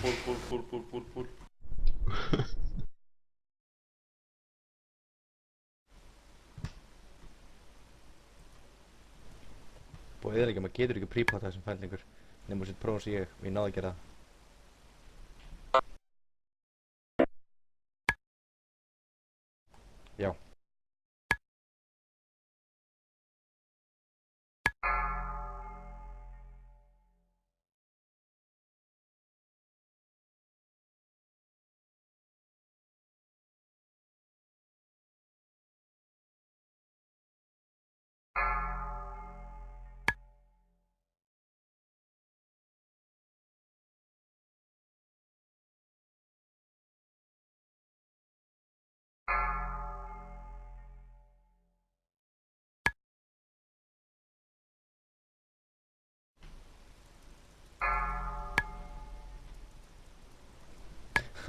Púl. Búið eða ekki, maður getur ekki prípata þessum fælingur. Nefnum sér prófum sem ég náði að gera það. Já.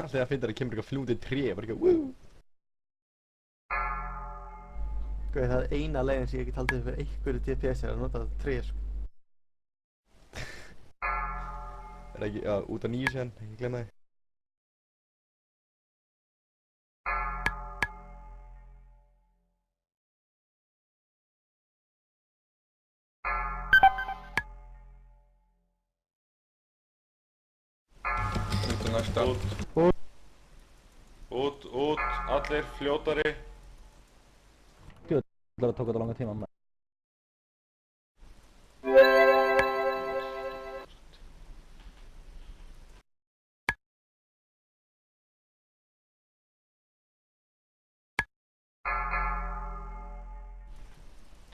Alltaf það finnir að kemur eitthvað fljúandi tré, bara eitthvað wúúú. Gauði, það er eina leiðin sem ég get haldið fyrir einhverju DPS er að nota þetta tré, sko. Er það ekki, já, út af 9 síðan, ekki glemma því. Þetta næsta. Út, allir fljótari. Það tók þetta langa tíma með.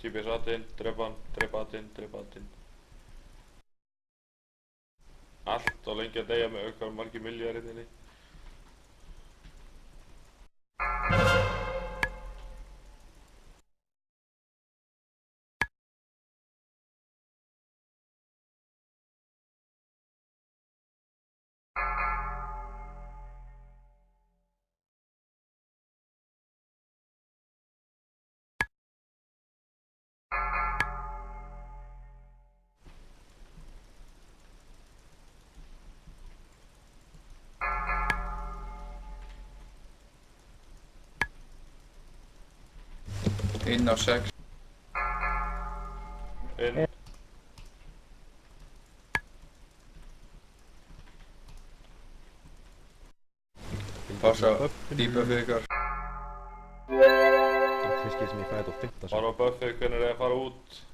TPS atinn, drepa atinn. Allt og lengi að deyja með aukvar margir milljarðir inni. Inn á 6. Inn. Passa debuffið ykkur. Það er fiskið sem ég fæði þetta á 15 Fara á buffið, hvernig er að fara út?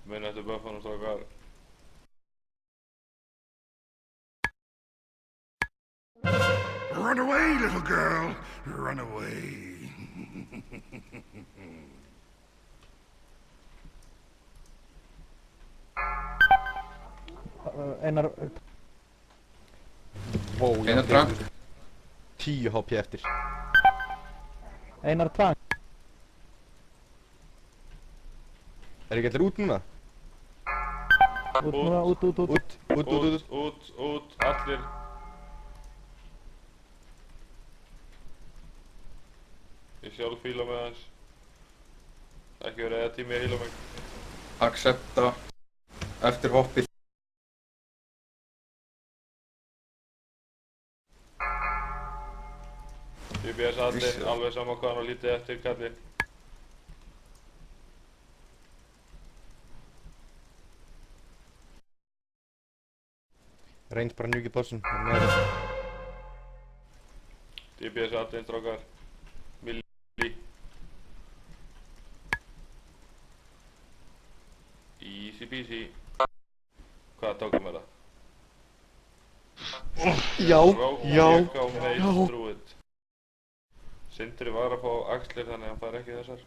Minna eftir buffanum strákar. Run away, little girl. Run away. Einar... Vó, ég Einar drank. 10 HP eftir. Einar tvang. Er ekki allir út núna? Út núna, út. Út, allir. Ég sjálf fíla með hans. Ekki verið eða tími að híla mig. Accepta. Eftir hoppið. DPS allir, alveg sama hvað hann var lítið eftir kallinn. Reynd bara njúkið bossum, það er með það. DPS allir strákar. Milli. Easy peasy. Hvað tókum við það? Já. Rók á meist drúið. Sindri var að fá axlir þannig að hann fær ekki þessar.